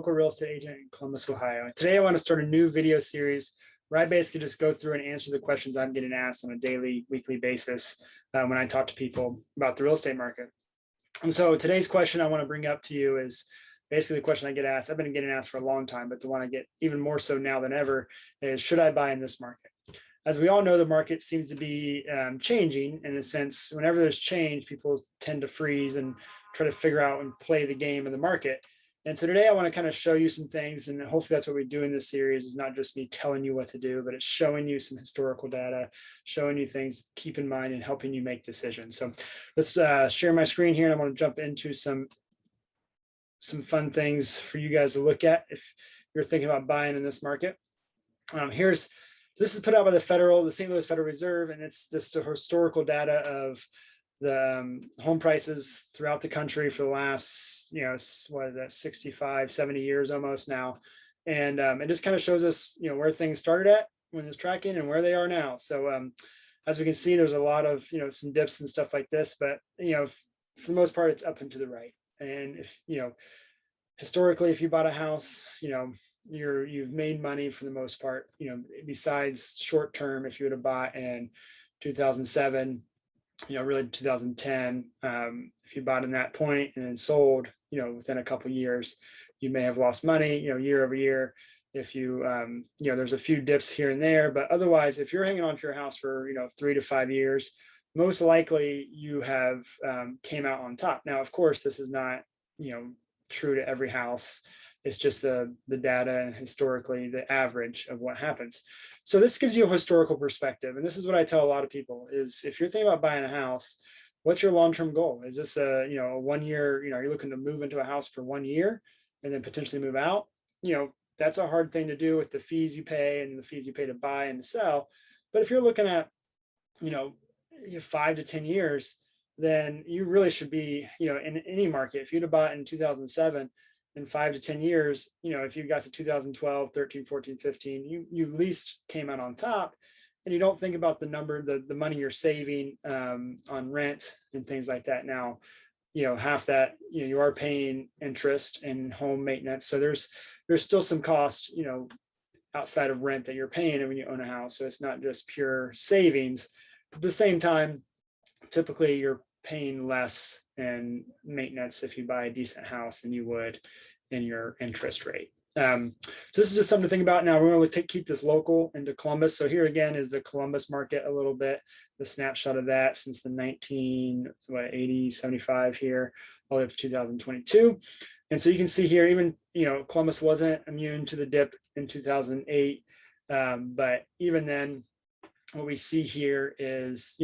local real estate agent in Columbus, Ohio. And today I want to start a new video series where I basically just go through and answer the questions I'm getting asked on a daily, weekly basis when I talk to people about the real estate market. And so today's question I want to bring up to you is basically the question I get asked. I've been getting asked for a long time, but the one I get even more so now than ever is, should I buy in this market? As we all know, the market seems to be changing in a sense. Whenever there's change, people tend to freeze and try to figure out and play the game of the market. And so today I want to kind of show you some things, and hopefully that's what we do in this series, is not just me telling you what to do, but it's showing you some historical data, showing you things to keep in mind and helping you make decisions. So let's share my screen here, and I want to jump into some fun things for you guys to look at if you're thinking about buying in this market. This is put out by the St. Louis Federal Reserve, and it's the historical data of the home prices throughout the country for the last, what is that, 65, 70 years almost now. And it just kind of shows us, where things started at when it's tracking and where they are now. So as we can see, there's a lot of, some dips and stuff like this, but, for the most part, it's up and to the right. And if, historically, if you bought a house, you've made money for the most part, besides short term. If you would have bought in 2007, really 2010, if you bought in that point and then sold, within a couple of years, you may have lost money, year over year. If you, there's a few dips here and there, but otherwise, if you're hanging on to your house for, 3 to 5 years, most likely you have came out on top. Now, of course, this is not, true to every house. It's just the data and historically the average of what happens. So this gives you a historical perspective. And this is what I tell a lot of people is, if you're thinking about buying a house, what's your long-term goal? Is this a 1 year, you're looking to move into a house for 1 year and then potentially move out? That's a hard thing to do with the fees you pay and the fees you pay to buy and to sell. But if you're looking at, 5 to 10 years, then you really should be, in any market. If you'd have bought in 2007, in 5 to 10 years, if you got to 2012, 13, 14, 15, you at least came out on top, and you don't think about the number, the money you're saving on rent and things like that. Now, half that, you are paying interest and home maintenance. So there's still some cost, outside of rent that you're paying when you own a house. So it's not just pure savings. But at the same time, typically you're paying less in maintenance if you buy a decent house than you would in your interest rate. So this is just something to think about. Now we're going to keep this local into Columbus. So here again is the Columbus market a little bit, the snapshot of that since the 1980, 75 here, all the way up to 2022. And so you can see here, even, Columbus wasn't immune to the dip in 2008. But even then, what we see here is,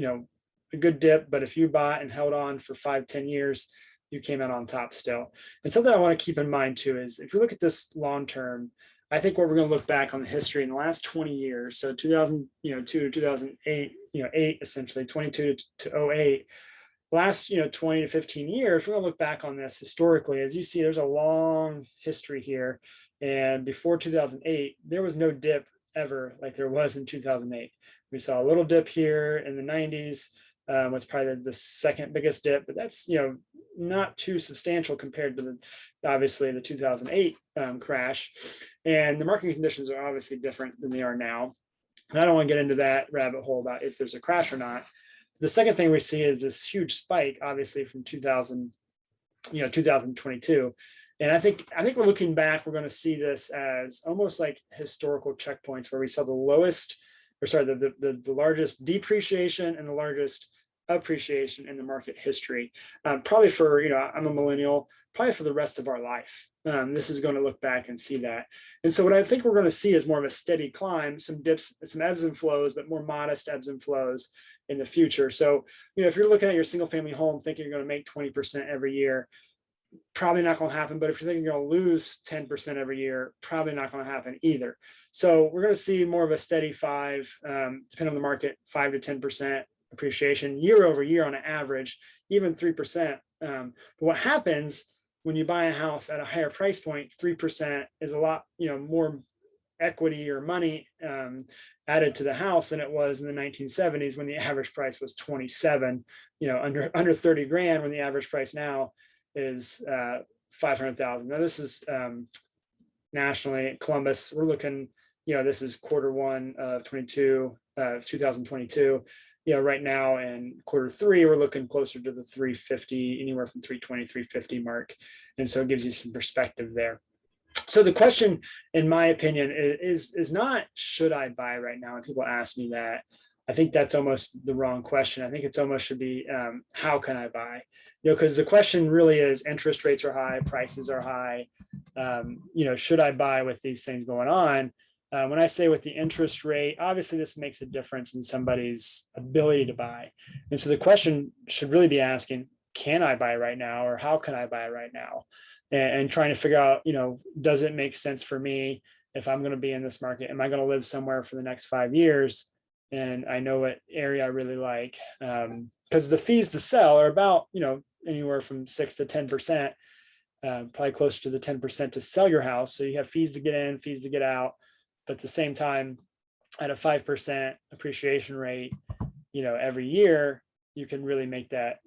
a good dip, but if you bought and held on for 5, 10 years, you came out on top still. And something I want to keep in mind too is, if you look at this long term, I think what we're going to look back on the history in the last 20 years, so 2002 to 2008, 8 essentially, 22 to 08, last 20 to 15 years, we're going to look back on this historically. As you see, there's a long history here, and before 2008, there was no dip ever like there was in 2008. We saw a little dip here in the 90s. Was probably the second biggest dip, but that's not too substantial compared to obviously the 2008 crash. And the market conditions are obviously different than they are now. And I don't want to get into that rabbit hole about if there's a crash or not. The second thing we see is this huge spike, obviously from 2022. And I think we're looking back, we're going to see this as almost like historical checkpoints where we saw the largest depreciation and the largest appreciation in the market history. Probably for, I'm a millennial, probably for the rest of our life. This is going to look back and see that. And so what I think we're going to see is more of a steady climb, some dips, some ebbs and flows, but more modest ebbs and flows in the future. So, if you're looking at your single family home thinking you're going to make 20% every year, probably not going to happen. But if you're thinking you're going to lose 10% every year, probably not going to happen either. So we're going to see more of a steady depending on the market, 5 to 10% appreciation year over year on an average, even 3%. But what happens when you buy a house at a higher price point, 3% is a lot, more equity or money added to the house than it was in the 1970s when the average price was 27, under 30 grand, when the average price now is 500,000. Now this is nationally. Columbus, we're looking, this is Q1 of 2022. Right now in Q3, we're looking closer to the 350, anywhere from 320, 350 mark. And so it gives you some perspective there. So the question, in my opinion, is not, should I buy right now? And people ask me that. I think that's almost the wrong question. I think it's almost should be, how can I buy? Because the question really is, interest rates are high, prices are high. Should I buy with these things going on? When I say with the interest rate, obviously this makes a difference in somebody's ability to buy. And so the question should really be asking, can I buy right now, or how can I buy right now? And trying to figure out, does it make sense for me if I'm going to be in this market? Am I going to live somewhere for the next 5 years? And I know what area I really like, because the fees to sell are about, anywhere from 6 to 10%, probably closer to the 10% to sell your house. So you have fees to get in, fees to get out. But at the same time, at a 5% appreciation rate, every year, you can really make that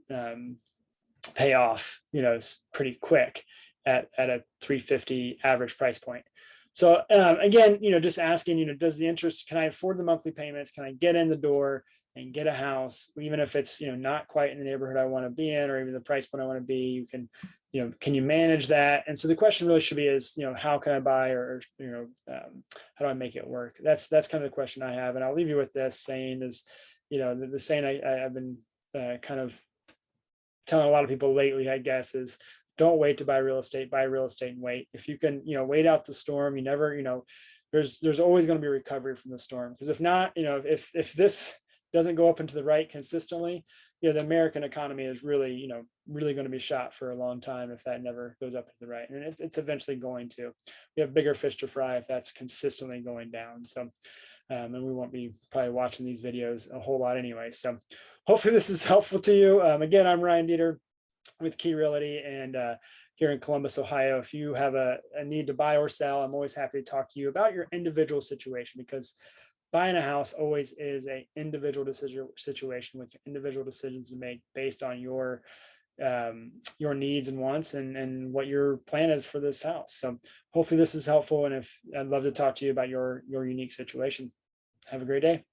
pay off, pretty quick at a 350 average price point. So again, just asking, does the interest, can I afford the monthly payments? Can I get in the door and get a house, even if it's, not quite in the neighborhood I want to be in, or even the price point I want to be? You can, can you manage that? And so the question really should be is, how can I buy, or how do I make it work? That's kind of the question I have. And I'll leave you with this saying is, the saying I've been kind of telling a lot of people lately, I guess, is don't wait to buy real estate, buy real estate and wait. If you can, wait out the storm, you never, there's always going to be recovery from the storm. Because if not, if this doesn't go up into the right consistently, the American economy is really, really going to be shot for a long time if that never goes up into the right. And it's eventually going to. We have bigger fish to fry if that's consistently going down. So, and we won't be probably watching these videos a whole lot anyway. So hopefully this is helpful to you. Again, I'm Ryan Dieter with Key Realty, and here in Columbus, Ohio. If you have a need to buy or sell, I'm always happy to talk to you about your individual situation, because buying a house always is an individual situation with individual decisions to make based on your needs and wants and what your plan is for this house. So hopefully this is helpful. And if I'd love to talk to you about your unique situation. Have a great day.